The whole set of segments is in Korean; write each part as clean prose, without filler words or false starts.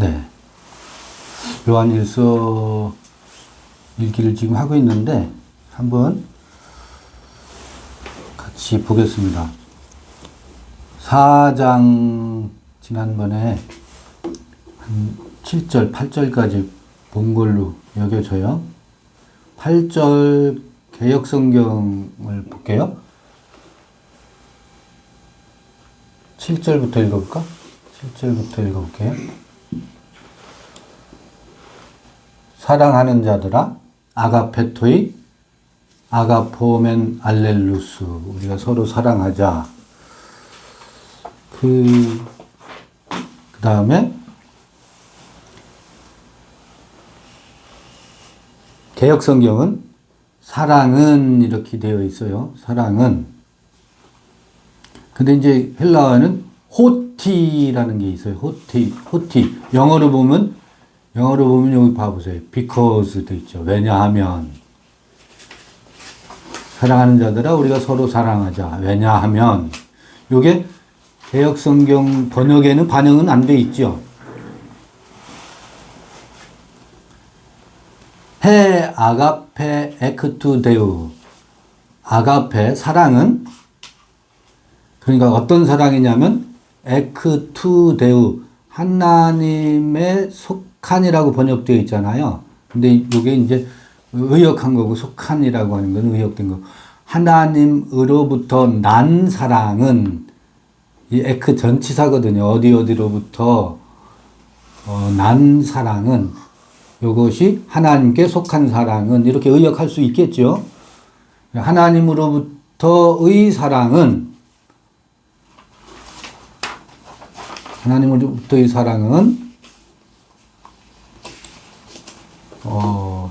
네. 요한일서 읽기를 지금 하고 있는데 한번 같이 보겠습니다. 4장 지난번에 한 7절, 8절까지 본 걸로 여겨져요. 8절 개역성경을 볼게요. 7절부터 읽어볼까? 7절부터 읽어볼게요. 사랑하는 자들아, 아가페토이, 아가포멘 알렐루스. 우리가 서로 사랑하자. 그 다음에 개역성경은 사랑은 이렇게 되어 있어요. 사랑은. 근데 이제 헬라어는 호티라는 게 있어요. 호티. 영어로 보면 여기 봐보세요. because 돼 있죠. 왜냐하면. 사랑하는 자들아 우리가 서로 사랑하자. 왜냐하면. 요게 개역성경 번역에는 반영은 안 돼 있죠. 헤 아가페 에크투 데우. 아가페 사랑은 그러니까 어떤 사랑이냐면 에크투 데우 하나님의 속한이라고 번역되어 있잖아요. 근데 이게 이제 의역한 거고 속한이라고 하는 건 의역된 거. 하나님으로부터 난 사랑은 이 에크 전치사거든요. 어디로부터 난 사랑은 이것이 하나님께 속한 사랑은 이렇게 의역할 수 있겠죠. 하나님으로부터의 사랑은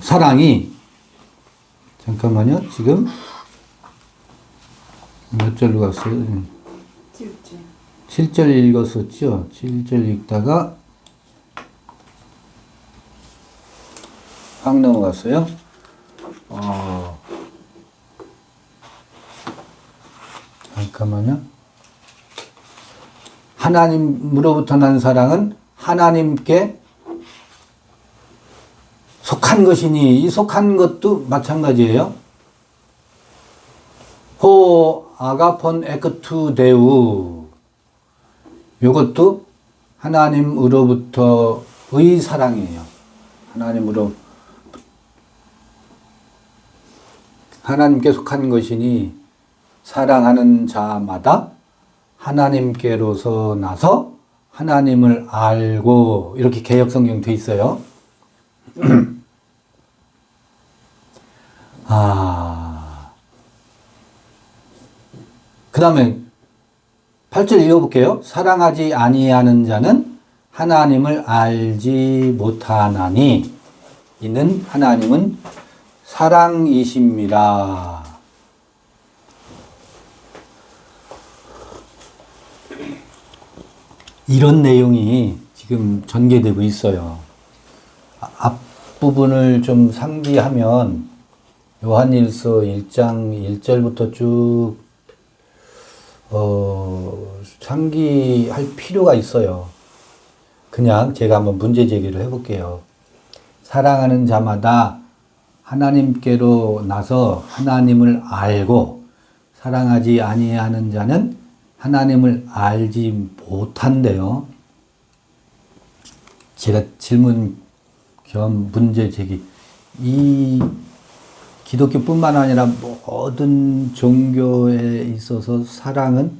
사랑이 잠깐만요. 지금 몇 절로 갔어요? 7절 읽었었죠. 7절 읽다가 확 넘어갔어요. 잠깐만요. 하나님으로부터 난 사랑은 하나님께 속한 것이니 이 속한 것도 마찬가지예요. 호 아가폰 에크투 데우 이것도 하나님으로부터의 사랑이에요. 하나님께 속한 것이니 사랑하는 자마다 하나님께로서 나서 하나님을 알고 이렇게 개역성경 돼 있어요. 그 다음에 8절 읽어볼게요. 사랑하지 아니하는 자는 하나님을 알지 못하나니 이는 하나님은 사랑이십니다. 이런 내용이 지금 전개되고 있어요. 앞부분을 좀 상기하면 요한일서 1장 1절부터 쭉 상기할 필요가 있어요. 그냥 제가 한번 문제 제기를 해볼게요. 사랑하는 자마다 하나님께로 나서 하나님을 알고 사랑하지 아니하는 자는 하나님을 알지 못한대요. 제가 질문 겸 문제 제기. 이 기독교뿐만 아니라 모든 종교에 있어서 사랑은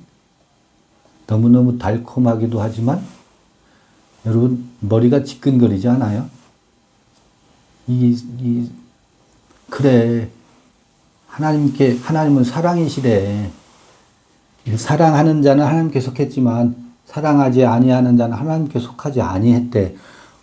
너무너무 달콤하기도 하지만 여러분 머리가 지끈거리지 않아요? 그래. 하나님은 사랑이시래. 사랑하는 자는 하나님께 속했지만 사랑하지 아니하는 자는 하나님께 속하지 아니했대.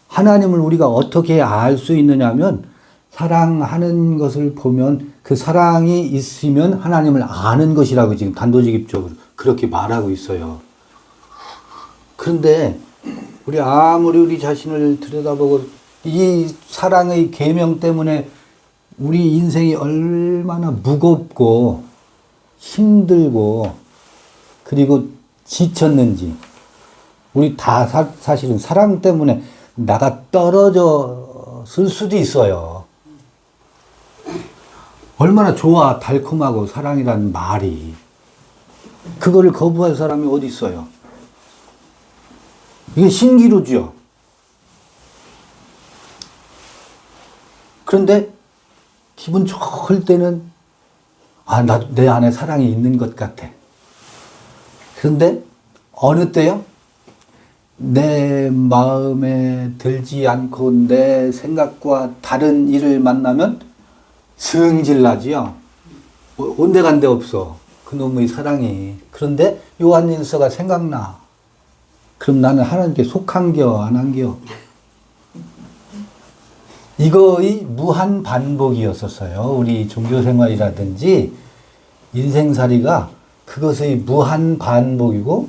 하나님을 우리가 어떻게 알 수 있느냐면 사랑하는 것을 보면 그 사랑이 있으면 하나님을 아는 것이라고 지금 단도직입적으로 그렇게 말하고 있어요. 그런데 아무리 우리 자신을 들여다보고 이 사랑의 계명 때문에 우리 인생이 얼마나 무겁고 힘들고 그리고 지쳤는지 우리 다 사실은 사랑 때문에 나가 떨어졌을 수도 있어요. 얼마나 좋아, 달콤하고 사랑이라는 말이. 그거를 거부할 사람이 어디 있어요? 이게 신기루죠. 그런데 기분 좋을 때는 내 안에 사랑이 있는 것 같아. 그런데 어느 때요? 내 마음에 들지 않고 내 생각과 다른 일을 만나면 승질나지요. 온데간데 없어. 그놈의 사랑이. 그런데 요한일서가 생각나. 그럼 나는 하나님께 속한겨 안 한겨? 이거의 무한 반복이었었어요. 우리 종교생활이라든지 인생살이가 그것의 무한 반복이고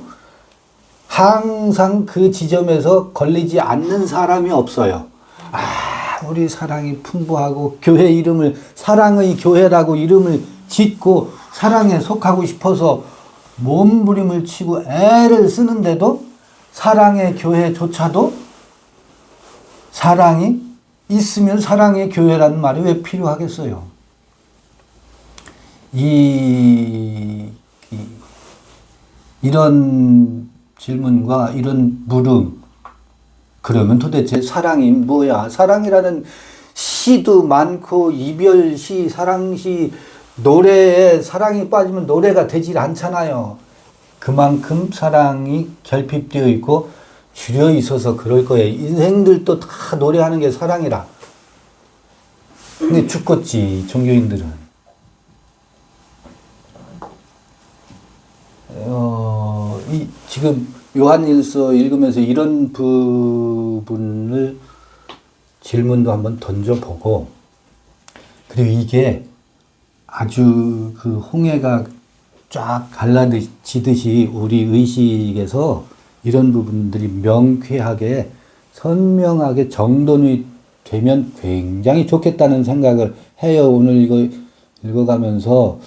항상 그 지점에서 걸리지 않는 사람이 없어요. 우리 사랑이 풍부하고 교회 이름을 사랑의 교회라고 이름을 짓고 사랑에 속하고 싶어서 몸부림을 치고 애를 쓰는데도 사랑의 교회조차도 사랑이 있으면 사랑의 교회라는 말이 왜 필요하겠어요? 이런 질문과 이런 물음, 그러면 도대체 사랑이 뭐야? 사랑이라는 시도 많고 이별시, 사랑시, 노래에 사랑이 빠지면 노래가 되질 않잖아요. 그만큼 사랑이 결핍되어 있고 줄여 있어서 그럴 거예요. 인생들도 다 노래하는 게 사랑이라. 근데 죽겠지, 종교인들은. 지금 요한일서 읽으면서 이런 부분을 질문도 한번 던져보고, 그리고 이게 아주 그 홍해가 쫙 갈라지듯이 우리 의식에서 이런 부분들이 명쾌하게 선명하게 정돈이 되면 굉장히 좋겠다는 생각을 해요. 오늘 이거 읽어가면서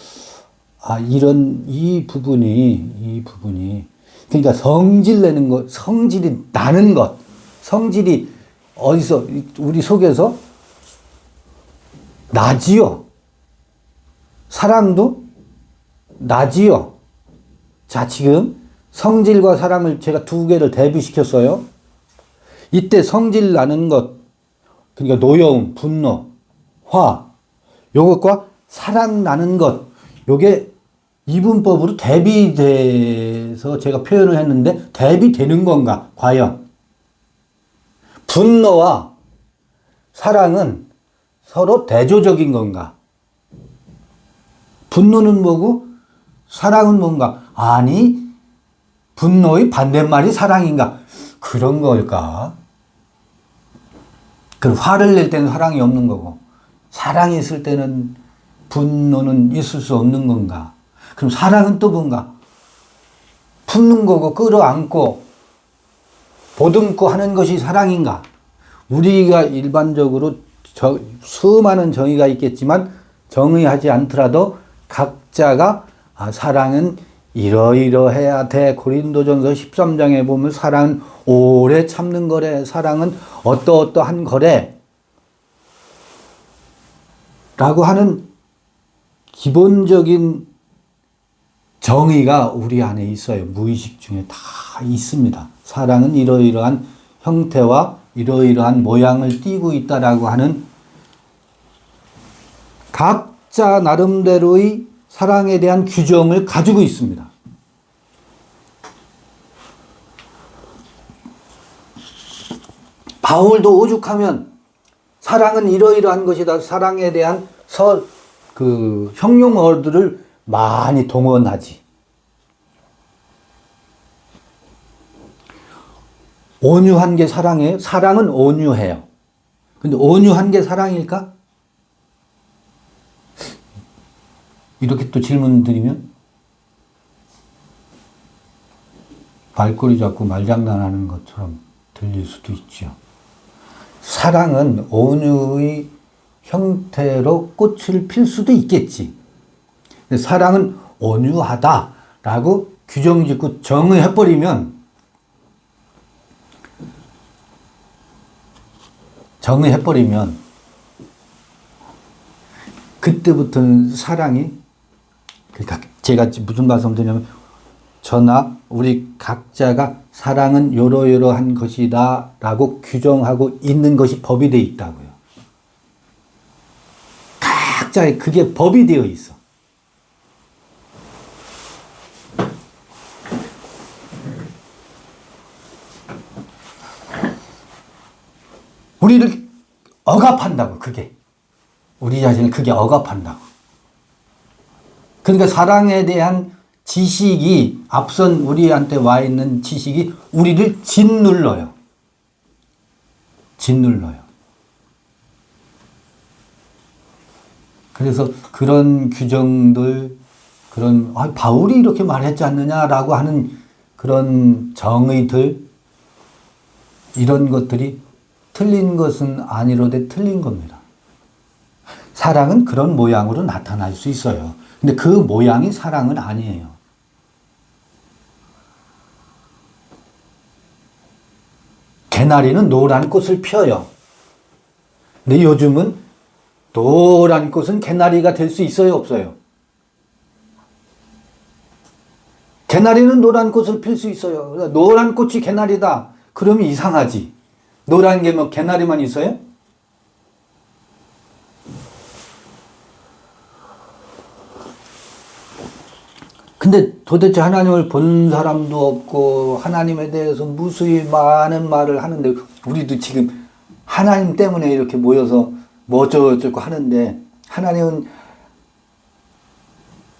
이 부분이 그러니까 성질이 나는 것, 성질이 어디서 우리 속에서 나지요. 사랑도 나지요. 자, 지금 성질과 사랑을 제가 두 개를 대비시켰어요. 이때 성질 나는 것, 그러니까 노여움, 분노, 화, 요것과 사랑 나는 것, 요게 이분법으로 대비돼서 제가 표현을 했는데 대비되는 건가? 과연? 분노와 사랑은 서로 대조적인 건가? 분노는 뭐고 사랑은 뭔가? 아니, 분노의 반대말이 사랑인가? 그런 걸까? 그럼 화를 낼 때는 사랑이 없는 거고 사랑이 있을 때는 분노는 있을 수 없는 건가? 그럼 사랑은 또 뭔가? 품는 거고 끌어안고 보듬고 하는 것이 사랑인가? 우리가 일반적으로 수많은 정의가 있겠지만 정의하지 않더라도 각자가 사랑은 이러이러해야 돼. 고린도전서 13장에 보면 사랑은 오래 참는 거래. 사랑은 어떠어떠한 거래. 라고 하는 기본적인 정의가 우리 안에 있어요. 무의식 중에 다 있습니다. 사랑은 이러이러한 형태와 이러이러한 모양을 띠고 있다라고 하는 각자 나름대로의 사랑에 대한 규정을 가지고 있습니다. 바울도 오죽하면 사랑은 이러이러한 것이다. 사랑에 대한 형용어들을 많이 동원하지. 온유한 게 사랑이에요? 사랑은 온유해요. 근데 온유한 게 사랑일까? 이렇게 또 질문 드리면 말꼬리 잡고 말장난하는 것처럼 들릴 수도 있죠. 사랑은 온유의 형태로 꽃을 필 수도 있겠지. 사랑은 온유하다라고 규정짓고 정의해버리면 정해버리면 그때부터는 사랑이, 그러니까 제가 무슨 말씀드리냐면 저나 우리 각자가 사랑은 요러요러한 것이다 라고 규정하고 있는 것이 법이 되어 있다고요. 각자의 그게 법이 되어 있어. 우리를 억압한다고, 그게. 우리 자신을 그게 억압한다고. 그러니까 사랑에 대한 지식이, 앞선 우리한테 와 있는 지식이 우리를 짓눌러요. 짓눌러요. 그래서 그런 규정들, 그런, 바울이 이렇게 말했지 않느냐라고 하는 그런 정의들, 이런 것들이 틀린 것은 아니로되 틀린 겁니다. 사랑은 그런 모양으로 나타날 수 있어요. 근데 그 모양이 사랑은 아니에요. 개나리는 노란 꽃을 펴요. 근데 요즘은 노란 꽃은 개나리가 될 수 있어요, 없어요? 개나리는 노란 꽃을 필 수 있어요. 노란 꽃이 개나리다. 그러면 이상하지. 노란 게 뭐 개나리만 있어요? 근데 도대체 하나님을 본 사람도 없고 하나님에 대해서 무수히 많은 말을 하는데, 우리도 지금 하나님 때문에 이렇게 모여서 뭐 어쩌고 하는데, 하나님은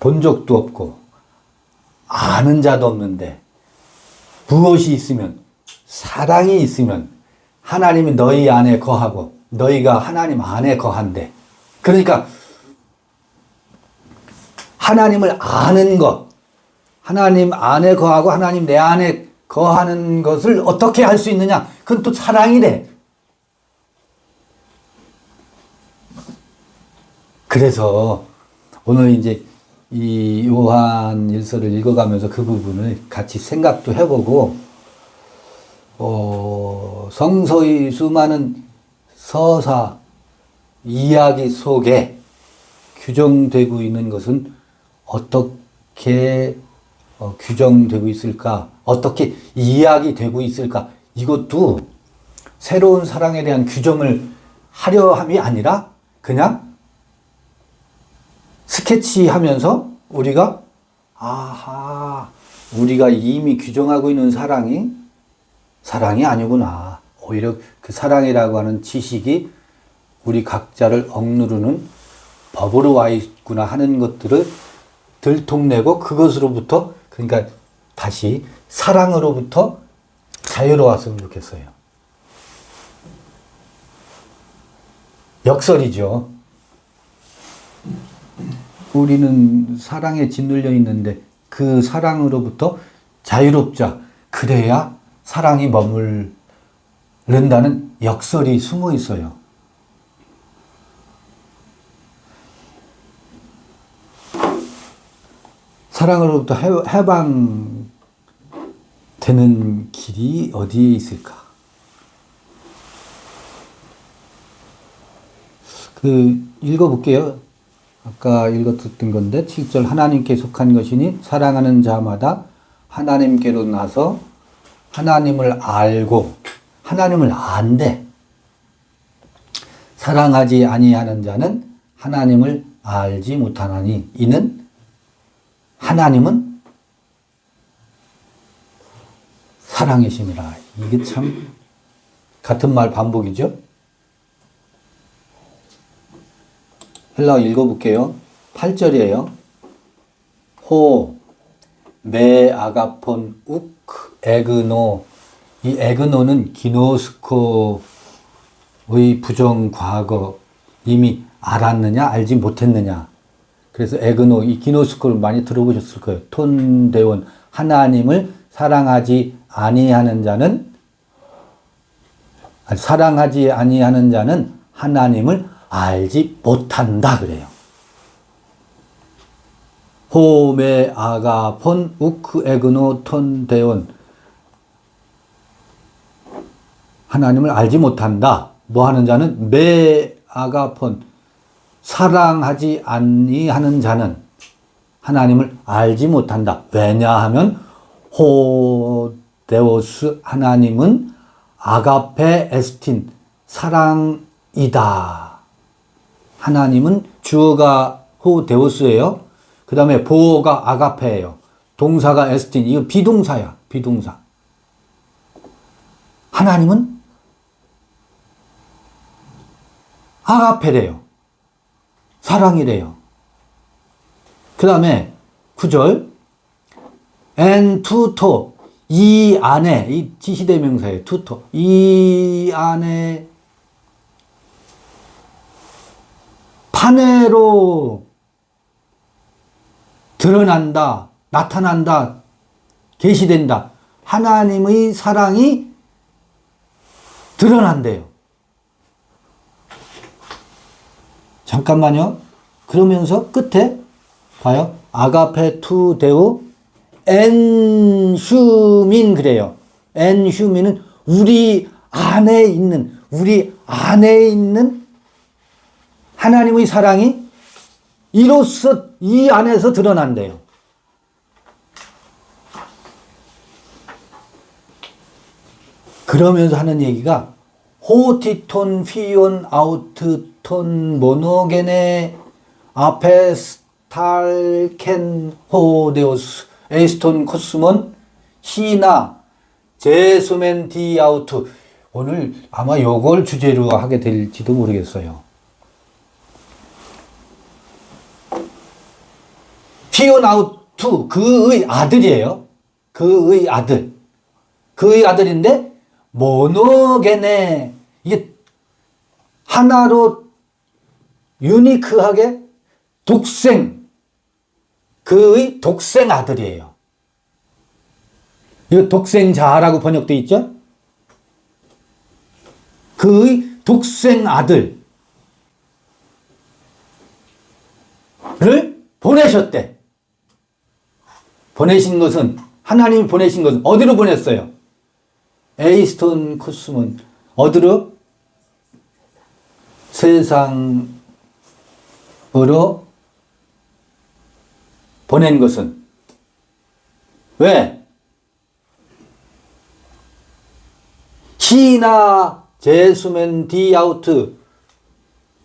본 적도 없고 아는 자도 없는데, 무엇이 있으면, 사랑이 있으면 하나님이 너희 안에 거하고 너희가 하나님 안에 거한대. 그러니까 하나님을 아는 것, 하나님 안에 거하고 하나님 내 안에 거하는 것을 어떻게 할 수 있느냐? 그건 또 사랑이래. 그래서 오늘 이제 이 요한 일서를 읽어가면서 그 부분을 같이 생각도 해보고, 성서의 수많은 서사, 이야기 속에 규정되고 있는 것은 어떻게 규정되고 있을까? 어떻게 이야기되고 있을까? 이것도 새로운 사랑에 대한 규정을 하려 함이 아니라 그냥 스케치하면서 우리가 우리가 이미 규정하고 있는 사랑이 아니구나. 오히려 그 사랑이라고 하는 지식이 우리 각자를 억누르는 법으로 와 있구나 하는 것들을 들통내고, 그것으로부터, 그러니까 다시 사랑으로부터 자유로웠으면 좋겠어요. 역설이죠. 우리는 사랑에 짓눌려 있는데 그 사랑으로부터 자유롭자. 그래야 사랑이 머물른다는 역설이 숨어 있어요. 사랑으로부터 해방되는 길이 어디에 있을까? 읽어볼게요. 아까 읽었던 건데, 7절 하나님께 속한 것이니 사랑하는 자마다 하나님께로 나서 하나님을 알고, 하나님을 안대. 사랑하지 아니하는 자는 하나님을 알지 못하나니 이는 하나님은 사랑이심이라. 이게 참 같은 말 반복이죠. 헬라어 읽어볼게요. 8절이에요. 호, 메, 아가폰, 욱, 에그노. 이 에그노는 기노스코의 부정 과거. 이미 알았느냐, 알지 못했느냐. 그래서 에그노, 이 기노스코를 많이 들어보셨을 거예요. 톤대원, 하나님을 사랑하지 아니하는 자는 하나님을 알지 못한다 그래요. 호메 아가폰 우크 에그노 톤대원, 하나님을 알지 못한다. 뭐 하는 자는 매 아가폰 사랑하지 아니하는 자는 하나님을 알지 못한다. 왜냐하면 호데오스 하나님은 아가페 에스틴 사랑이다. 하나님은 주어가 호데오스예요. 그 다음에 보어가 아가페예요. 동사가 에스틴. 이거 비동사야. 비동사. 하나님은 아가페래요. 사랑이래요. 그 다음에 9절 엔 투토 이 안에 이 지시대명사예요. 투토 이 안에 판회로 드러난다, 나타난다, 계시된다. 하나님의 사랑이 드러난대요. 잠깐만요. 그러면서 끝에 봐요. 아가페 투 데우 엔휴민 그래요. 엔휴민은 우리 안에 있는 하나님의 사랑이 이로써 이 안에서 드러난대요. 그러면서 하는 얘기가 호티톤 피온 아우트톤 모노게네 아페스탈켄 호데오스 에이스톤 코스몬 시나 제수멘 디아우트. 오늘 아마 요걸 주제로 하게 될지도 모르겠어요. 피오나우투 그의 아들이에요. 그의 아들. 그의 아들인데 모노게네 이게 하나로 유니크하게 독생 그의 독생 아들이에요. 이거 독생자라고 번역되어 있죠? 그의 독생 아들을 보내셨대. 보내신 것은 하나님이 보내신 것은 어디로 보냈어요? 에이스톤 코스몬 어디로? 세상으로 보낸 것은 왜? 시나 제수멘 디아우트.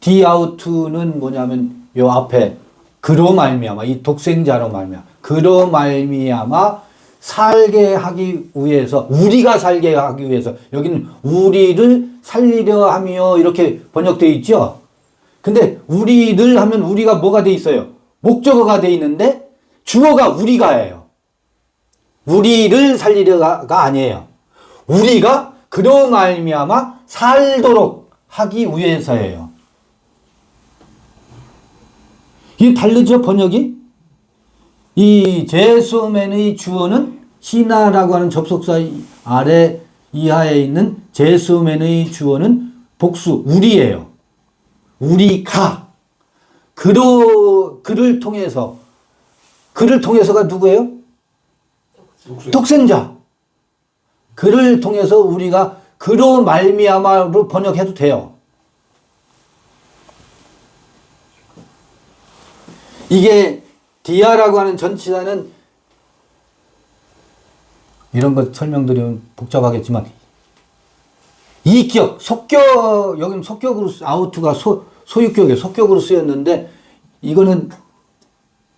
디아우트는 뭐냐면 요 앞에 그로 말미암아 이 독생자로 말미암아 그로 말미암아 살게 하기 위해서 우리가 살게 하기 위해서 여기는 우리를 살리려 하며 이렇게 번역되어 있죠. 근데 우리를 하면 우리가 뭐가 돼 있어요? 목적어가 돼 있는데 주어가 우리가예요. 우리를 살리려가 아니에요. 우리가 그로 말미암아 살도록 하기 위해서예요. 이게 다르죠, 번역이? 이 제수멘의 주어는 시나라고 하는 접속사 아래 이하에 있는 제수멘의 주어는 복수, 우리예요. 우리가. 그를 통해서가 누구예요? 독생자. 그를 통해서 우리가 그로 말미암아로 번역해도 돼요. 이게 디아라고 하는 전치사는 이런 것 설명드리면 복잡하겠지만 이격, 속격, 여기는 속격으로 아우트가 소유격이에요. 속격으로 쓰였는데 이거는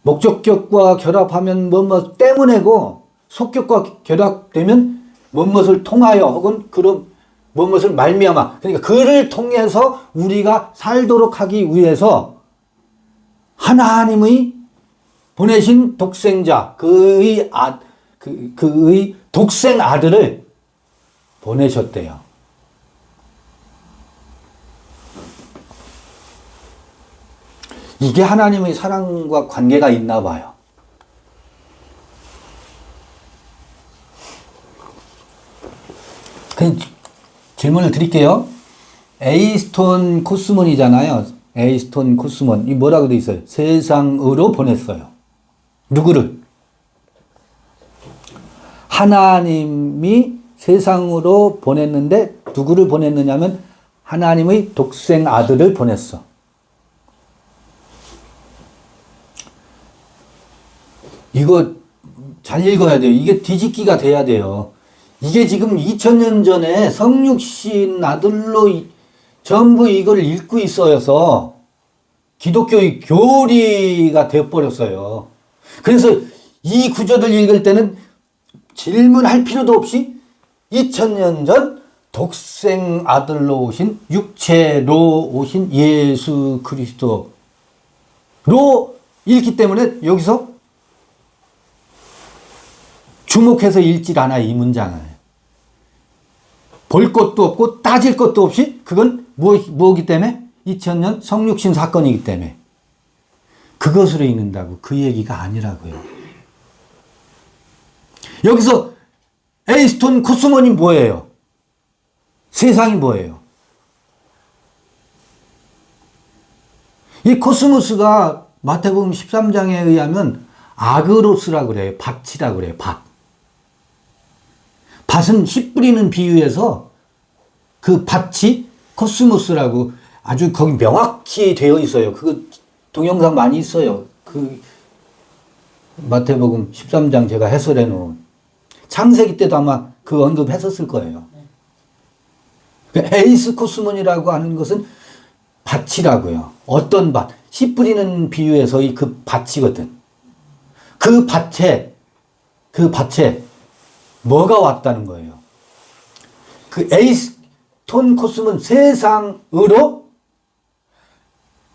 목적격과 결합하면 뭐뭐 때문에고 속격과 결합되면 무엇을 통하여 혹은 그런 무엇을 말미암아 그러니까 그를 통해서 우리가 살도록 하기 위해서 하나님의 보내신 독생자 그의 독생 아들을 보내셨대요. 이게 하나님의 사랑과 관계가 있나 봐요. 질문을 드릴게요. 에이스톤 코스몬이잖아요. 에이스톤 코스몬. 이 뭐라고 돼 있어요? 세상으로 보냈어요. 누구를? 하나님이 세상으로 보냈는데 누구를 보냈느냐면 하나님의 독생 아들을 보냈어. 이거 잘 읽어야 돼요. 이게 뒤집기가 돼야 돼요. 이게 지금 2000년 전에 성육신 아들로 전부 이걸 읽고 있어서 기독교의 교리가 되어버렸어요. 그래서 이 구절을 읽을 때는 질문할 필요도 없이 2000년 전 독생 아들로 오신 육체로 오신 예수 그리스도로 읽기 때문에 여기서 주목해서 읽질 않아, 이 문장을. 볼 것도 없고 따질 것도 없이 그건 뭐기 때문에? 2000년 성육신 사건이기 때문에. 그것으로 읽는다고. 그 얘기가 아니라고요. 여기서 에이스톤 코스몬이 뭐예요? 세상이 뭐예요? 이 코스모스가 마태복음 13장에 의하면 아그로스라고 그래요. 밭이라고 그래요. 밭. 밭은 씨 뿌리는 비유에서 그 밭이 코스모스라고 아주 거기 명확히 되어 있어요. 그거 동영상 많이 있어요. 그 마태복음 13장 제가 해설해 놓은. 창세기 때도 아마 그 언급했었을 거예요. 에이스 코스몬이라고 하는 것은 밭이라고요. 어떤 밭? 씨 뿌리는 비유에서의 그 밭이거든. 그 밭에 뭐가 왔다는 거예요? 그 에이스톤 코스몬 세상으로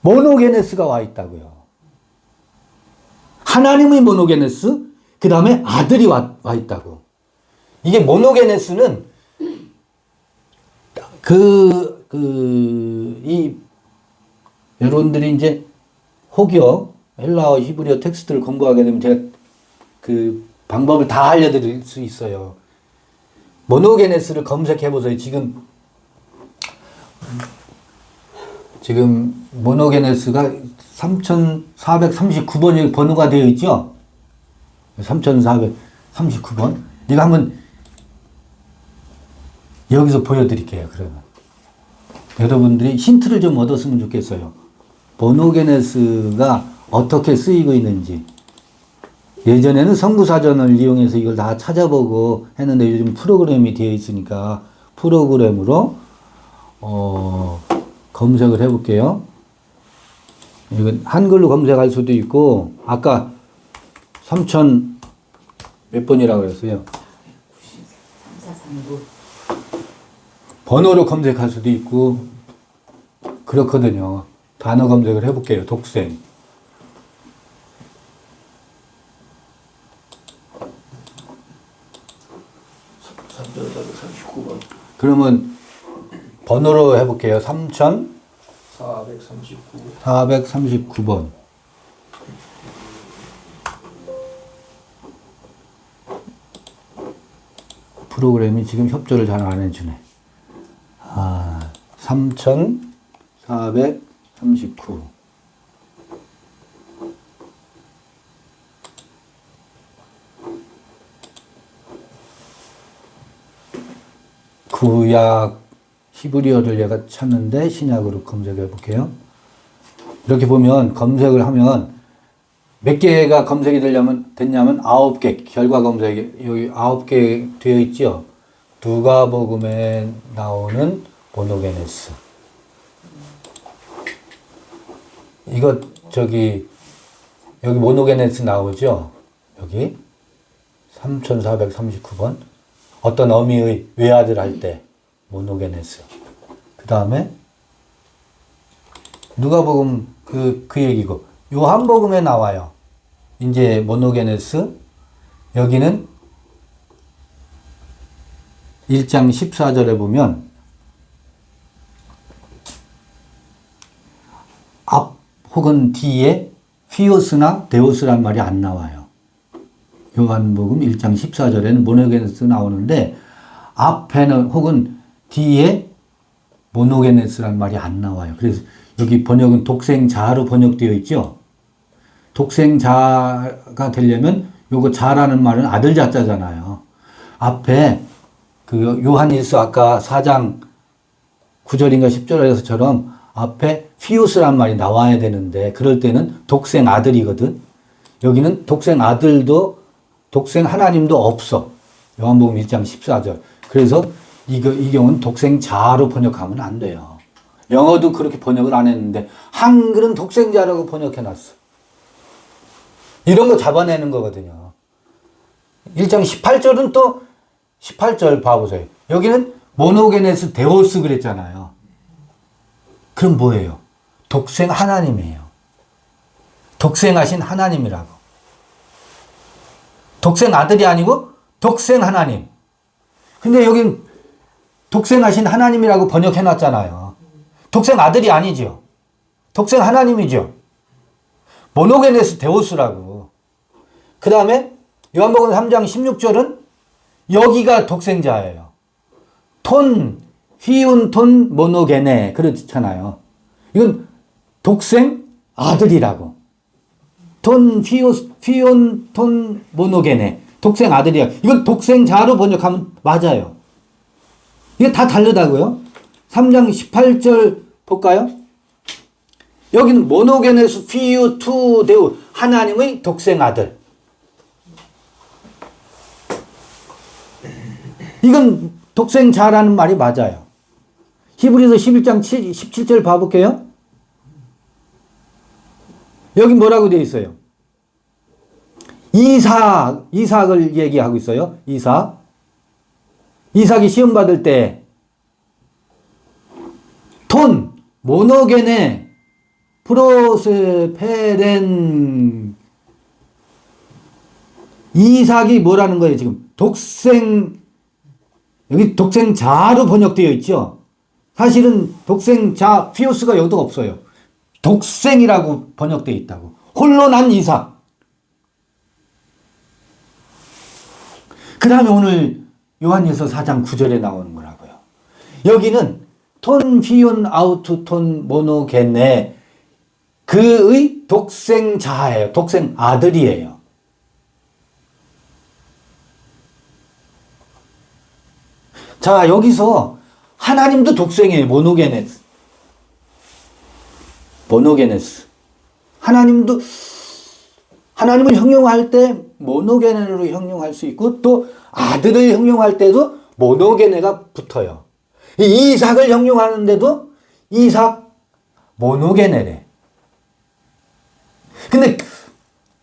모노게네스가 와 있다고요. 하나님의 모노게네스, 그 다음에 아들이 와 있다고. 이게 모노게네스는 여러분들이 이제 혹여 헬라어, 히브리어 텍스트를 공부하게 되면 제가 그 방법을 다 알려드릴 수 있어요. 모노게네스를 검색해보세요. 지금 모노게네스가 3439번이 번호가 되어 있죠? 3439번. 내가 한번 여기서 보여드릴게요. 그러면 여러분들이 힌트를 좀 얻었으면 좋겠어요. 모노게네스가 어떻게 쓰이고 있는지. 예전에는 성구사전을 이용해서 이걸 다 찾아보고 했는데 요즘 프로그램이 되어 있으니까 프로그램으로 검색을 해볼게요. 이건 한글로 검색할 수도 있고 아까 3000 몇 번이라고 그랬어요? 번호로 검색할 수도 있고 그렇거든요. 단어 검색을 해볼게요. 독생. 그러면 번호로 해볼게요. 3439번. 프로그램이 지금 협조를 잘 안 해주네. 3439. 구약 히브리어를 얘가 찾는데 신약으로 검색해 볼게요. 이렇게 보면 검색을 하면 몇 개가 검색이 됐냐면 9개 결과 검색이 여기 9개 되어 있죠. 누가복음에 나오는 모노게네스. 이거 여기 모노게네스 나오죠. 여기 3439번. 어떤 어미의 외아들 할 때 모노게네스. 그 다음에 누가복음 그 얘기고 요한복음에 나와요. 이제 모노게네스. 여기는 1장 14절에 보면 앞 혹은 뒤에 피오스나 데오스란 말이 안 나와요. 요한복음 1장 14절에는 모노게네스 나오는데 앞에는 혹은 뒤에 모노게네스란 말이 안 나와요. 그래서 여기 번역은 독생자로 번역되어 있죠. 독생자가 되려면 요거 자라는 말은 아들 자자잖아요. 앞에 그 요한일서 아까 4장 9절인가 10절에서처럼 앞에 피우스란 말이 나와야 되는데 그럴 때는 독생 아들이거든. 여기는 독생 아들도 독생 하나님도 없어. 요한복음 1장 14절. 그래서 이 경우는 독생자로 번역하면 안 돼요. 영어도 그렇게 번역을 안 했는데 한글은 독생자라고 번역해놨어. 이런 거 잡아내는 거거든요. 1장 18절은 또 18절 봐보세요. 여기는 모노게네스 데오스 그랬잖아요. 그럼 뭐예요? 독생 하나님이에요. 독생하신 하나님이라고. 독생 아들이 아니고 독생 하나님. 근데 여긴 독생하신 하나님이라고 번역해놨잖아요. 독생 아들이 아니죠. 독생 하나님이죠. 모노게네스 데오스라고. 그 다음에 요한복음 3장 16절은 여기가 독생자예요. 톤, 휘운 톤 모노게네 그렇잖아요. 이건 독생 아들이라고. 톤, 휘운 톤 모노게네. 독생 아들이야. 이건 독생자로 번역하면 맞아요. 이게 다 다르다고요? 3장 18절 볼까요? 여기는 모노게네스 피유 투 데우 하나님의 독생 아들. 이건 독생자라는 말이 맞아요. 히브리서 11장 17절 봐볼게요. 여기 뭐라고 되어 있어요? 이삭을 얘기하고 있어요. 이삭이 시험 받을 때 톤, 모노게네, 프로스페렌 이삭이 뭐라는 거예요, 지금? 여기 독생자로 번역되어 있죠? 사실은 독생자, 피오스가 여기도 없어요. 독생이라고 번역되어 있다고. 홀로 난 이삭. 그 다음에 오늘 요한일서 4장 9절에 나오는 거라고요. 여기는 톤 피온 아우트 톤 모노게네 그의 독생자예요. 독생 아들이에요. 자, 여기서 하나님도 독생이에요. 모노게네스. 하나님을 형용할 때 모노게네로 형용할 수 있고 또 아들을 형용할 때도 모노게네가 붙어요. 이삭을 형용하는데도 이삭 모노게네래. 근데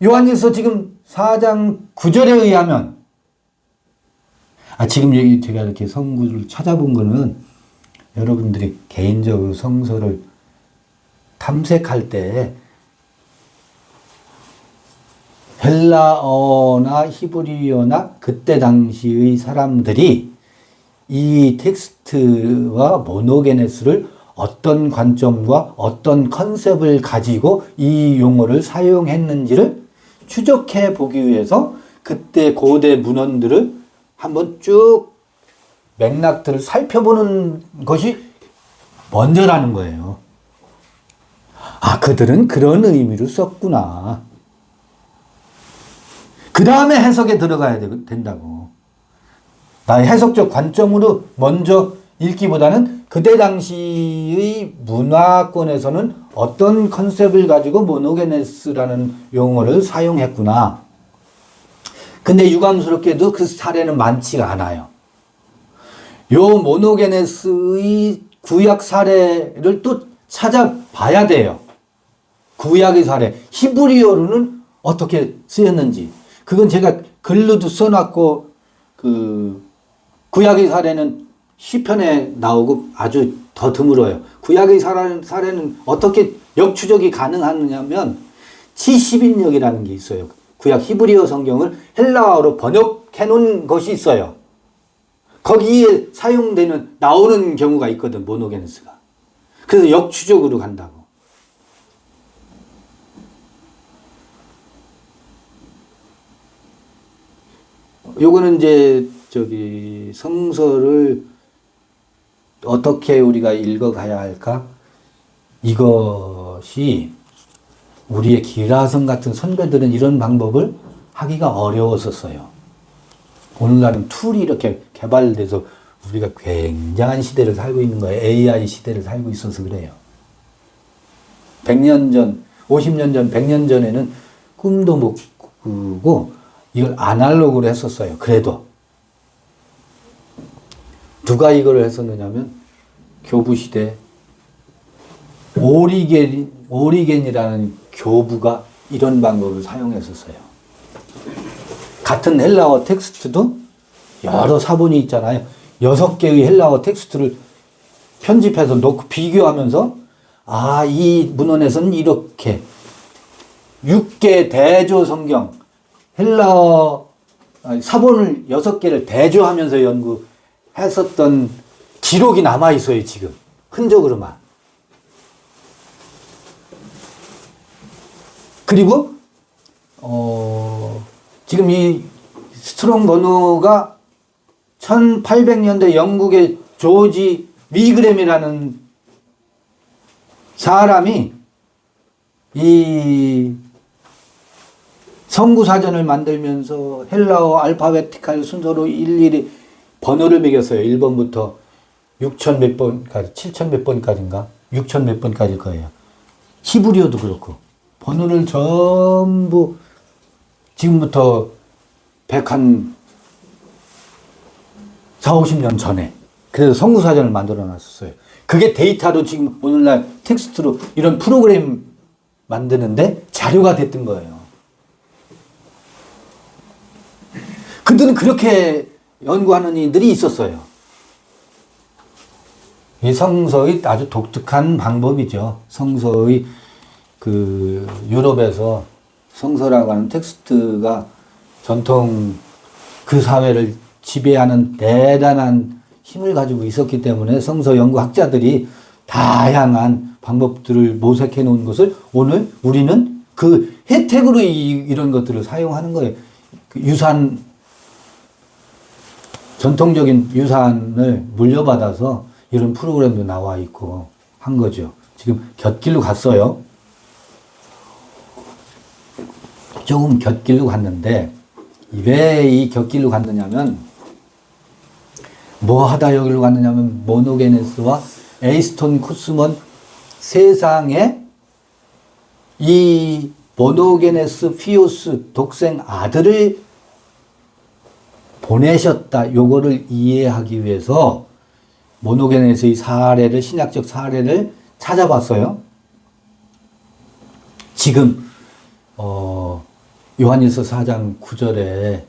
요한일서 지금 4장 9절에 의하면 지금 여기 제가 이렇게 성구를 찾아본 거는 여러분들이 개인적으로 성서를 탐색할 때 헬라어나 히브리어나 그때 당시의 사람들이 이 텍스트와 모노게네스를 어떤 관점과 어떤 컨셉을 가지고 이 용어를 사용했는지를 추적해 보기 위해서 그때 고대 문헌들을 한번 쭉 맥락들을 살펴보는 것이 먼저라는 거예요. 그들은 그런 의미로 썼구나. 그 다음에 해석에 들어가야 된다고. 나의 해석적 관점으로 먼저 읽기보다는 그때 당시의 문화권에서는 어떤 컨셉을 가지고 모노게네스라는 용어를 사용했구나. 근데 유감스럽게도 그 사례는 많지가 않아요. 요 모노게네스의 구약 사례를 또 찾아봐야 돼요. 구약의 사례. 히브리어로는 어떻게 쓰였는지. 그건 제가 글로도 써놨고, 구약의 사례는 시편에 나오고 아주 더 드물어요. 구약의 사례는 어떻게 역추적이 가능하냐면 70인역이라는 게 있어요. 구약 히브리어 성경을 헬라어로 번역해 놓은 것이 있어요. 거기에 나오는 경우가 있거든, 모노게네스가. 그래서 역추적으로 간다고. 요거는 이제 성서를 어떻게 우리가 읽어가야 할까? 이것이 우리의 기라성 같은 선배들은 이런 방법을 하기가 어려웠었어요. 오늘날은 툴이 이렇게 개발돼서 우리가 굉장한 시대를 살고 있는 거예요. AI 시대를 살고 있어서 그래요. 100년 전, 50년 전, 100년 전에는 꿈도 못 꾸고 이걸 아날로그로 했었어요. 그래도. 누가 이걸 했었느냐면 교부시대 오리겐이라는 교부가 이런 방법을 사용했었어요. 같은 헬라어 텍스트도 여러 사본이 있잖아요. 6개의 헬라어 텍스트를 편집해서 놓고 비교하면서 이 문헌에서는 이렇게 6개 대조 성경 헬라어 사본을 6개를 대조하면서 연구했었던 기록이 남아있어요. 지금 흔적으로만. 그리고 지금 이 스트롱 번호가 1800년대 영국의 조지 위그램이라는 사람이 이 성구사전을 만들면서 헬라어 알파베티칼 순서로 일일이 번호를 매겼어요. 1번부터 6천 몇 번까지, 7천 몇 번까지인가? 6천 몇 번까지일 거예요. 히브리어도 그렇고. 번호를 전부 지금부터 100한 4, 50년 전에. 그래서 성구사전을 만들어 놨었어요. 그게 데이터로 지금 오늘날 텍스트로 이런 프로그램 만드는데 자료가 됐던 거예요. 그들은 그렇게 연구하는 이들이 있었어요. 이 성서의 아주 독특한 방법이죠. 성서의 유럽에서 성서라고 하는 텍스트가 전통 그 사회를 지배하는 대단한 힘을 가지고 있었기 때문에 성서 연구학자들이 다양한 방법들을 모색해 놓은 것을 오늘 우리는 그 혜택으로 이런 것들을 사용하는 거예요. 전통적인 유산을 물려받아서 이런 프로그램도 나와 있고 한 거죠. 지금 곁길로 갔어요. 조금 곁길로 갔는데 왜 이 곁길로 갔느냐면 뭐 하다 여기로 갔느냐면 모노게네스와 에이스톤 쿠스먼 세상에 이 모노게네스 피오스 독생 아들을 보내셨다. 요거를 이해하기 위해서 모노게네스의 사례를 신약적 사례를 찾아봤어요. 지금 요한일서 4장 9절에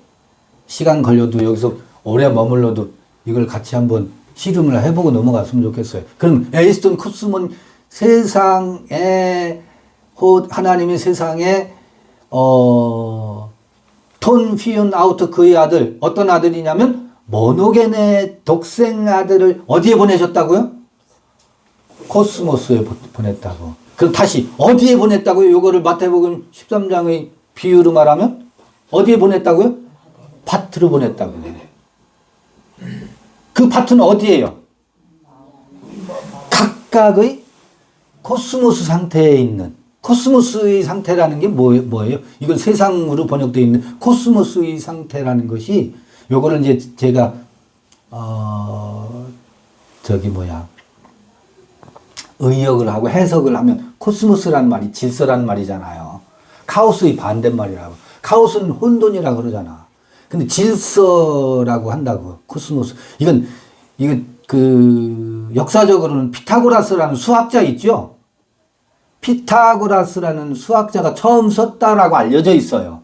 시간 걸려도 여기서 오래 머물러도 이걸 같이 한번 실험을 해보고 넘어갔으면 좋겠어요. 그럼 에이스톤 쿠스몬 세상에 하나님이 세상에 톤 피운 아우트 그의 아들 어떤 아들이냐면 모노게네 독생 아들을 어디에 보내셨다고요? 코스모스에 보냈다고. 그럼 다시 어디에 보냈다고요? 요거를 마태복음 13장의 비유로 말하면 어디에 보냈다고요? 밭으로 보냈다고요. 그 밭은 어디예요? 각각의 코스모스 상태에 있는 코스모스의 상태라는 게 뭐예요? 이걸 세상으로 번역되어 있는 코스모스의 상태라는 것이 요거를 이제 제가 의역을 하고 해석을 하면 코스모스라는 말이 질서라는 말이잖아요. 카오스의 반대말이라고. 카오스는 혼돈이라고 그러잖아. 근데 질서라고 한다고. 코스모스. 이건 역사적으로는 피타고라스라는 수학자 있죠? 피타고라스라는 수학자가 처음 썼다라고 알려져 있어요.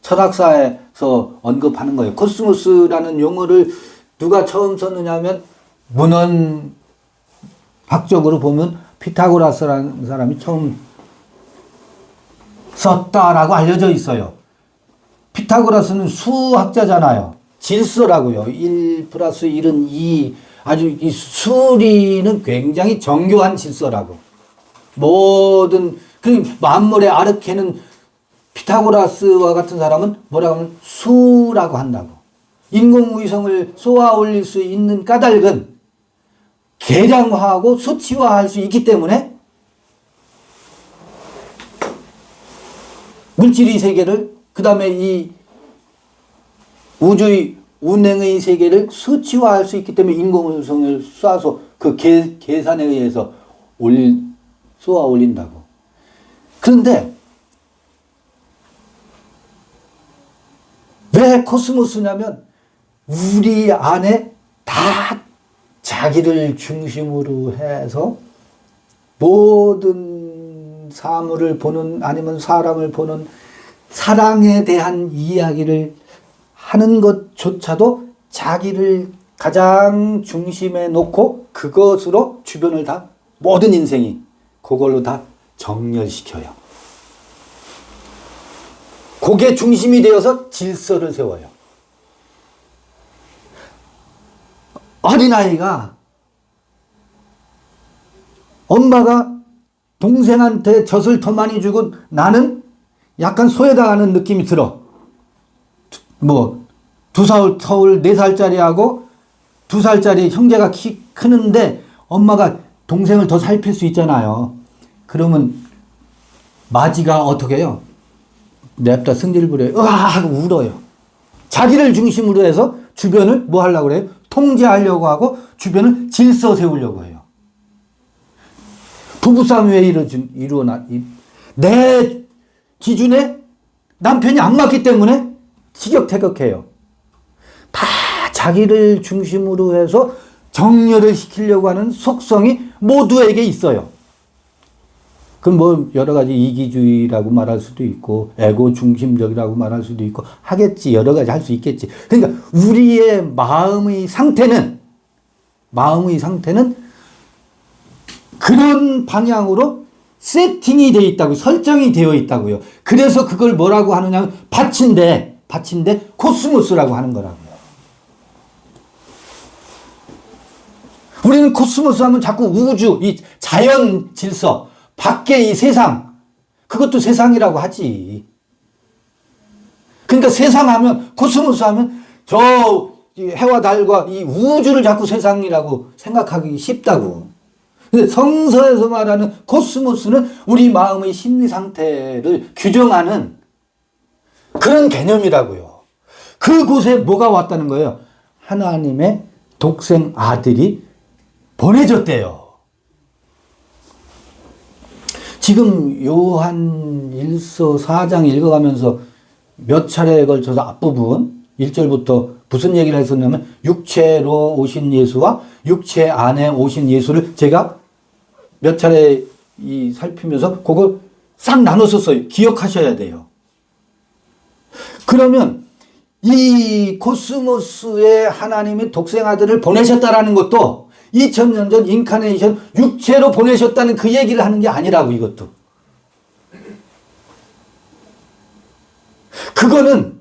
철학사에서 언급하는 거예요. 코스모스라는 용어를 누가 처음 썼느냐 하면 문헌학적으로 보면 피타고라스라는 사람이 처음 썼다라고 알려져 있어요. 피타고라스는 수학자잖아요. 질서라고요. 1 플러스 1은 2. 아주 이 수리는 굉장히 정교한 질서라고. 만물의 아르케는 피타고라스와 같은 사람은 뭐라고 하면 수라고 한다고. 인공위성을 쏘아 올릴 수 있는 까닭은 계량화하고 수치화할 수 있기 때문에 물질의 세계를 그 다음에 이 우주의 운행의 세계를 수치화할 수 있기 때문에 인공위성을 쏴서 그 계산에 의해서 쏘아 올린다고. 그런데 왜 코스모스냐면 우리 안에 다 자기를 중심으로 해서 모든 사물을 보는 아니면 사람을 보는 사랑에 대한 이야기를 하는 것조차도 자기를 가장 중심에 놓고 그것으로 주변을 다 모든 인생이 그걸로 다 정렬시켜요. 그게 중심이 되어서 질서를 세워요. 어린아이가 엄마가 동생한테 젖을 더 많이 주고 나는 약간 소외당하는 느낌이 들어. 뭐 2살, 4살짜리하고 2살짜리 형제가 키 크는데 엄마가 동생을 더 살필 수 있잖아요. 그러면 마지가 어떻게 해요? 냅다 승질 부려요. 으아 하고 울어요. 자기를 중심으로 해서 주변을 뭐 하려고 그래요? 통제하려고 하고 주변을 질서 세우려고 해요. 부부싸움이 왜 일어나? 내 기준에 남편이 안 맞기 때문에 티격태격해요. 다 자기를 중심으로 해서 정렬을 시키려고 하는 속성이 모두에게 있어요. 그럼 뭐 여러 가지 이기주의라고 말할 수도 있고 에고 중심적이라고 말할 수도 있고 하겠지. 여러 가지 할 수 있겠지. 그러니까 우리의 마음의 상태는 그런 방향으로 세팅이 되어 있다고, 설정이 되어 있다고요. 그래서 그걸 뭐라고 하느냐, 받침대 코스모스라고 하는 거라고요. 우리는 코스모스 하면 자꾸 우주, 이 자연 질서, 밖에 이 세상, 그것도 세상이라고 하지. 그러니까 세상 하면, 코스모스 하면 저 해와 달과 이 우주를 자꾸 세상이라고 생각하기 쉽다고. 근데 성서에서 말하는 코스모스는 우리 마음의 심리 상태를 규정하는 그런 개념이라고요. 그곳에 뭐가 왔다는 거예요? 하나님의 독생 아들이 보내졌대요. 지금 요한 1서 4장 읽어가면서 몇 차례에 걸쳐서 앞부분 1절부터 무슨 얘기를 했었냐면 육체로 오신 예수와 육체 안에 오신 예수를 제가 몇 차례 살피면서 그걸 싹 나눴었어요. 기억하셔야 돼요. 그러면 이 코스모스에 하나님이 독생아들을 보내셨다라는 것도 2000년 전 인카네이션 육체로 보내셨다는 그 얘기를 하는 게 아니라고. 이것도 그거는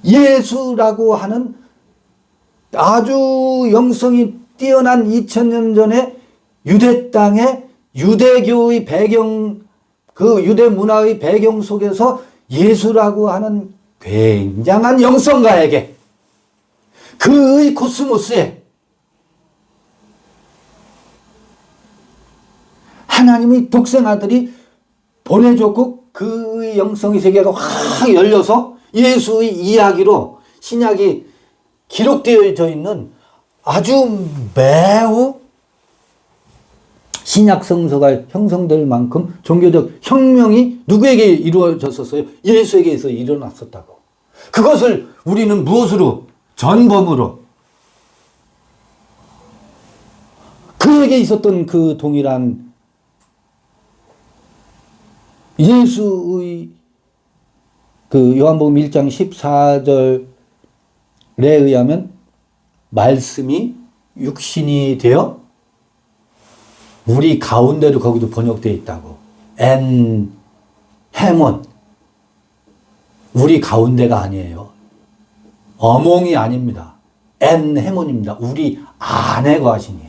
예수라고 하는 아주 영성이 뛰어난 2000년 전에 유대 땅에 유대교의 배경, 그 유대 문화의 배경 속에서 예수라고 하는 굉장한 영성가에게, 그의 코스모스에 하나님의 독생아들이 보내줬고 그의 영성의 세계가 확 열려서 예수의 이야기로 신약이 기록되어져 있는 아주 매우 신약 성서가 형성될 만큼 종교적 혁명이 누구에게 이루어졌었어요? 예수에게서 일어났었다고. 그것을 우리는 무엇으로? 전범으로. 그에게 있었던 그 동일한 예수의 그 요한복음 1장 14절에 의하면 말씀이 육신이 되어 우리 가운데로 거기도 번역되어 있다고. 헤몬. 우리 가운데가 아니에요. 어몽이 아닙니다. 헤몬입니다. 우리 안에 거하시니.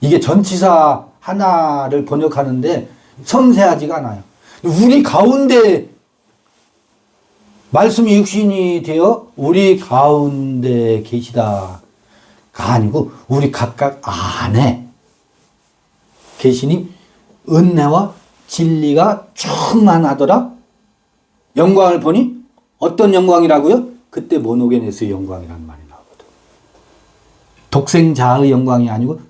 이게 전치사 하나를 번역하는데 섬세하지가 않아요. 우리 가운데 말씀이 육신이 되어 우리 가운데 계시다가 아니고 우리 각각 안에 계시니 은혜와 진리가 충만하더라. 영광을 보니 어떤 영광이라고요? 그때 모노게네스의 영광이라는 말이 나오거든. 독생자의 영광이 아니고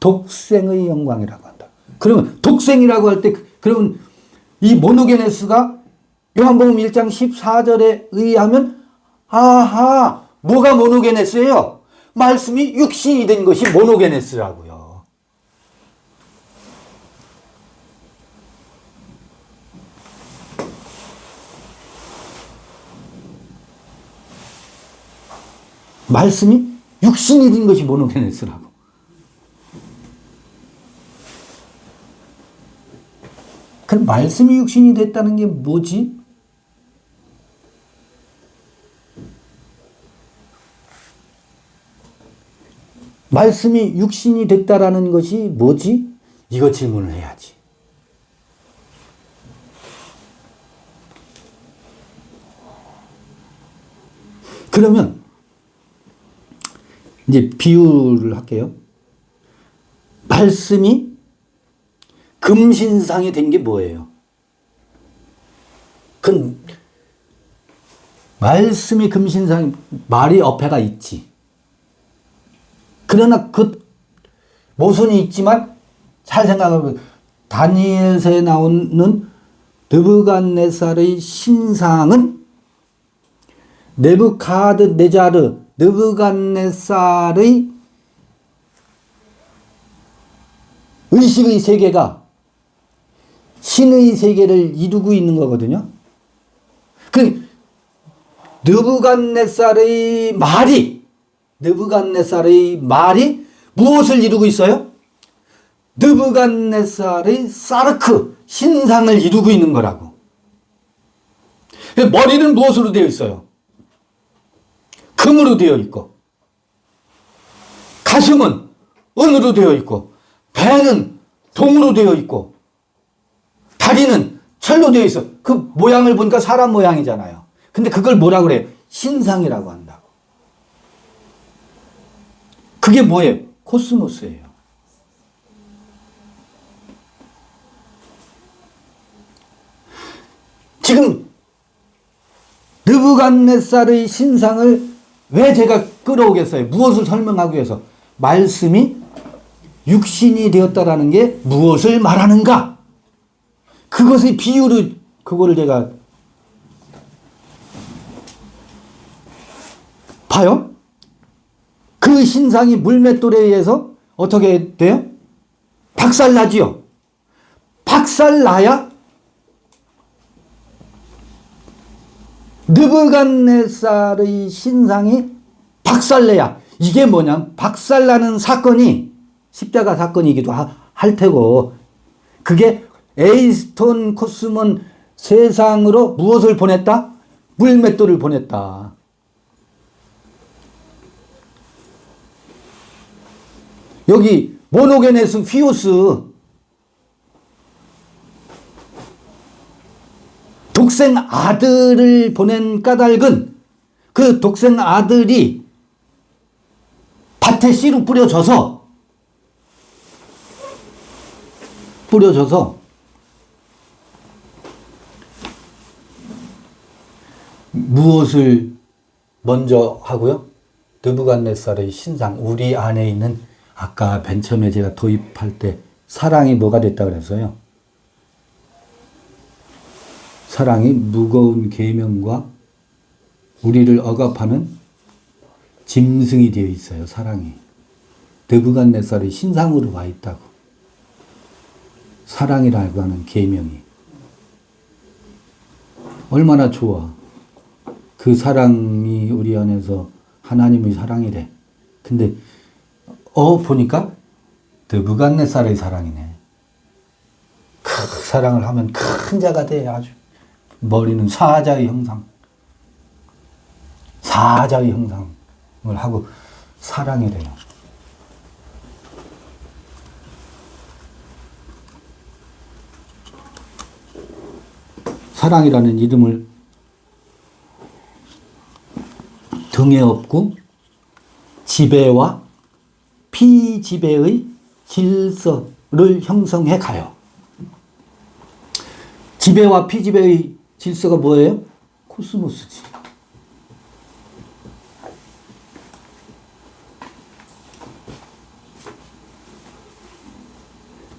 독생의 영광이라고 한다. 그러면 독생이라고 할 때 그러면 이 모노게네스가 요한복음 1장 14절에 의하면 아하 뭐가 모노게네스예요? 말씀이 육신이 된 것이 모노게네스라고요. 말씀이 육신이 된 것이 모노게네스라고. 그럼 말씀이 육신이 됐다는 게 뭐지? 말씀이 육신이 됐다라는 것이 뭐지? 이거 질문을 해야지. 그러면 이제 비유를 할게요. 말씀이 금신상이 된 게 뭐예요? 그 말씀이 금신상이 말이 옆에가 있지. 그러나 그 모순이 있지만 잘 생각해보면 다니엘서에 나오는 느부갓네살의 신상은 느부갓네살의 의식의 세계가 신의 세계를 이루고 있는 거거든요. 그 느부갓네살의 말이 무엇을 이루고 있어요? 느부갓네살의 사르크 신상을 이루고 있는 거라고. 머리는 무엇으로 되어 있어요? 금으로 되어 있고, 가슴은 은으로 되어 있고, 배는 동으로 되어 있고, 다리는 철로 되어 있어. 그 모양을 보니까 사람 모양이잖아요. 근데 그걸 뭐라 그래요? 신상이라고 한다고. 그게 뭐예요? 코스모스예요. 지금 느부갓네살의 신상을 왜 제가 끌어오겠어요? 무엇을 설명하기 위해서? 말씀이 육신이 되었다라는 게 무엇을 말하는가? 그것의 비유로 그거를 제가 봐요. 그 신상이 물맷돌에 의해서 어떻게 돼요? 박살나지요. 박살나야 느부갓네살의 신상이 박살내야. 이게 뭐냐면 박살나는 사건이 십자가 사건이기도 할 테고, 그게 에이스톤 코스몬 세상으로 무엇을 보냈다? 물맷돌을 보냈다. 여기 모노게네스 휘오스 독생 아들을 보낸 까닭은 그 독생 아들이 밭에 씨로 뿌려져서 무엇을 먼저 하고요? 느부갓네살의 신상, 우리 안에 있는 아까 맨 처음에 제가 도입할 때 사랑이 뭐가 됐다 그랬어요? 사랑이 무거운 계명과 우리를 억압하는 짐승이 되어 있어요. 사랑이. 느부갓네살의 신상으로 와 있다고. 사랑이라고 하는 계명이. 얼마나 좋아. 그 사랑이 우리 안에서 하나님의 사랑이래. 근데 보니까 느부갓네살의 사랑이네. 그 사랑을 하면 큰 자가 돼. 아주. 머리는 사자의 형상을 하고 사랑이래요. 사랑이라는 이름을 등에 업고 지배와 피지배의 질서를 형성해 가요. 지배와 피지배의 질서가 뭐예요? 코스모스지.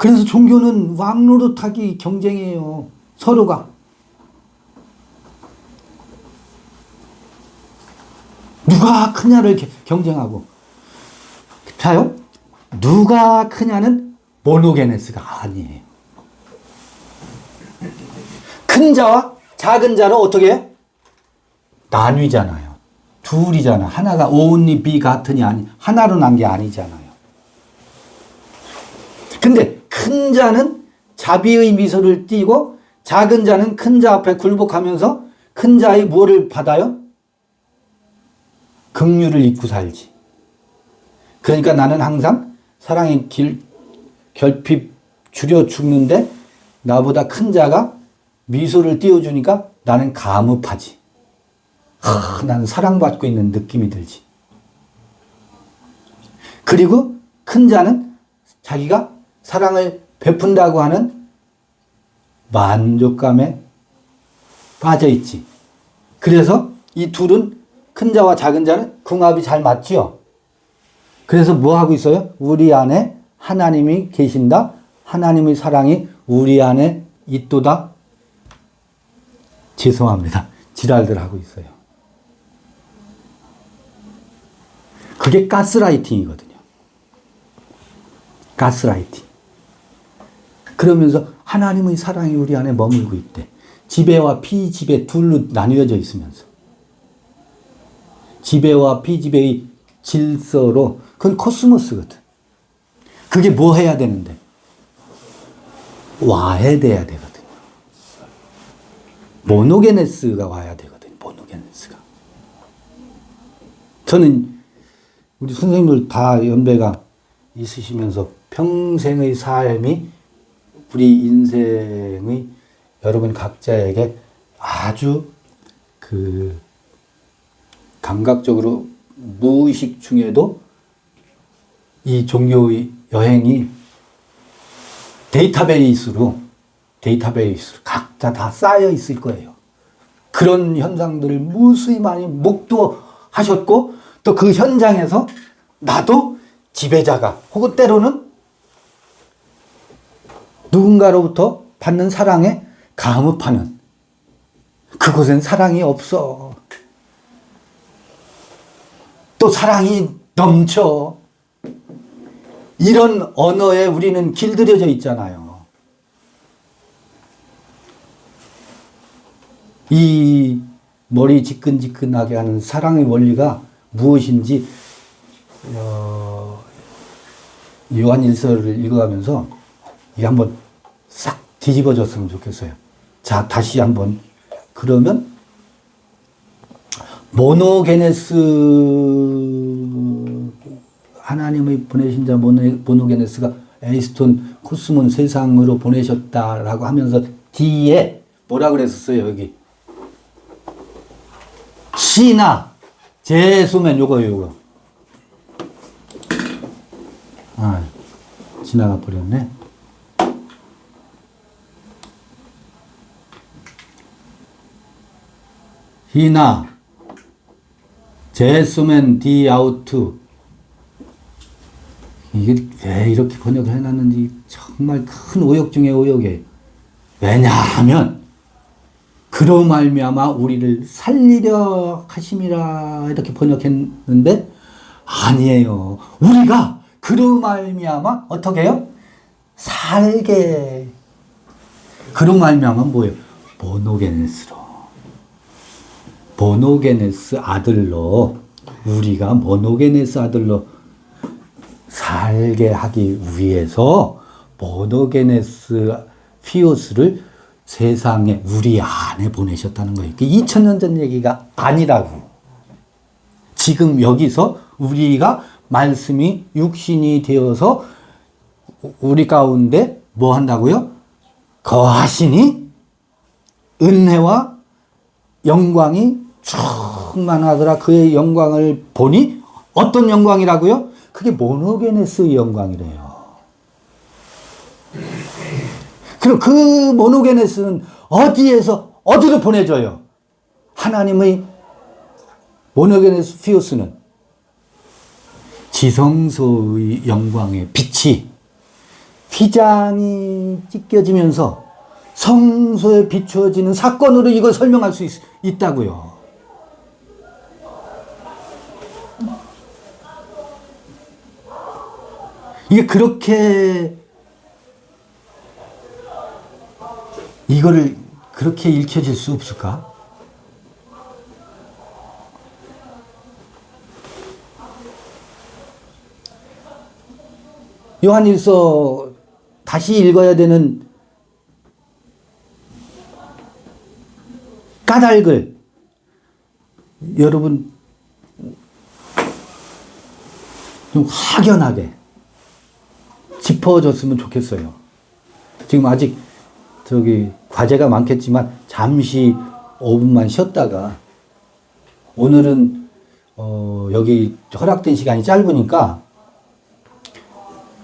그래서 종교는 왕노릇하기 경쟁이에요. 서로가. 누가 크냐를 경쟁하고. 자요? 누가 크냐는 모노게네스가 아니에요. 큰 자와 작은 자로 어떻게 해요? 나뉘잖아요. 둘이잖아. 하나가 only be 같으니 아니, 하나로 난 게 아니잖아요. 근데 큰 자는 자비의 미소를 띠고 작은 자는 큰 자 앞에 굴복하면서 큰 자의 무엇을 받아요? 긍휼을 입고 살지. 그러니까 나는 항상 사랑의 결핍 줄여 죽는데 나보다 큰 자가 미소를 띄워주니까 나는 감업하지. 나는 사랑받고 있는 느낌이 들지. 그리고 큰 자는 자기가 사랑을 베푼다고 하는 만족감에 빠져 있지. 그래서 이 둘은 큰 자와 작은 자는 궁합이 잘 맞지요. 그래서 뭐 하고 있어요? 우리 안에 하나님이 계신다. 하나님의 사랑이 우리 안에 있도다. 죄송합니다. 지랄들 하고 있어요. 그게 가스라이팅이거든요. 가스라이팅. 그러면서 하나님의 사랑이 우리 안에 머물고 있대. 지배와 피지배 둘로 나뉘어져 있으면서. 지배와 피지배의 질서로, 그건 코스모스거든. 그게 뭐 해야 되는데? 와해돼야 되거든요. 모노게네스가 와야 되거든요. 모노게네스가. 저는 우리 선생님들 다 연배가 있으시면서 평생의 삶이 우리 인생의 여러분 각자에게 아주 감각적으로 무의식 중에도 이 종교의 여행이 데이터베이스로 각자 다 쌓여 있을 거예요. 그런 현상들을 무수히 많이 목도하셨고 또 그 현장에서 나도 지배자가 혹은 때로는 누군가로부터 받는 사랑에 감업하는, 그곳엔 사랑이 없어. 또 사랑이 넘쳐. 이런 언어에 우리는 길들여져 있잖아요. 이 머리 지끈지끈하게 하는 사랑의 원리가 무엇인지 요한일서를 읽어가면서 이게 한번 싹 뒤집어졌으면 좋겠어요. 자, 다시 한번. 그러면 모노게네스, 하나님의 보내신 자 모노게네스가 에이스톤 코스몬 세상으로 보내셨다라고 하면서 뒤에 뭐라 그랬었어요? 여기 시나 제수면 요거 지나가 버렸네. 히나 제수면 디 아우트. 이게 왜 이렇게 번역을 해놨는지 정말 큰 오역 중에 오역이에요. 왜냐하면 그로 말미암아 우리를 살리려 하심이라 이렇게 번역했는데 아니에요. 우리가 그로 말미암아 어떻게 해요? 살게. 그로 말미암아 뭐예요? 모노게네스로. 모노게네스 아들로, 우리가 모노게네스 아들로 살게 하기 위해서 모노게네스 피오스를 세상에 우리 안에 보내셨다는 거예요. 2000년 전 얘기가 아니라고. 지금 여기서 우리가 말씀이 육신이 되어서 우리 가운데 뭐 한다고요? 거하시니 은혜와 영광이 충만하더라. 그의 영광을 보니 어떤 영광이라고요? 그게 모노게네스의 영광이래요. 그럼 그 모노게네스는 어디로 보내줘요? 하나님의 모노게네스 피오스는 지성소의 영광의 빛이 휘장이 찢겨지면서 성소에 비추어지는 사건으로 이걸 설명할 수 있다고요. 이게 그렇게 이거를 그렇게 읽혀질 수 없을까? 요한일서 다시 읽어야 되는 까닭을 여러분 좀 확연하게 짚어줬으면 좋겠어요. 지금 아직 과제가 많겠지만 잠시 5분만 쉬었다가 오늘은 여기 허락된 시간이 짧으니까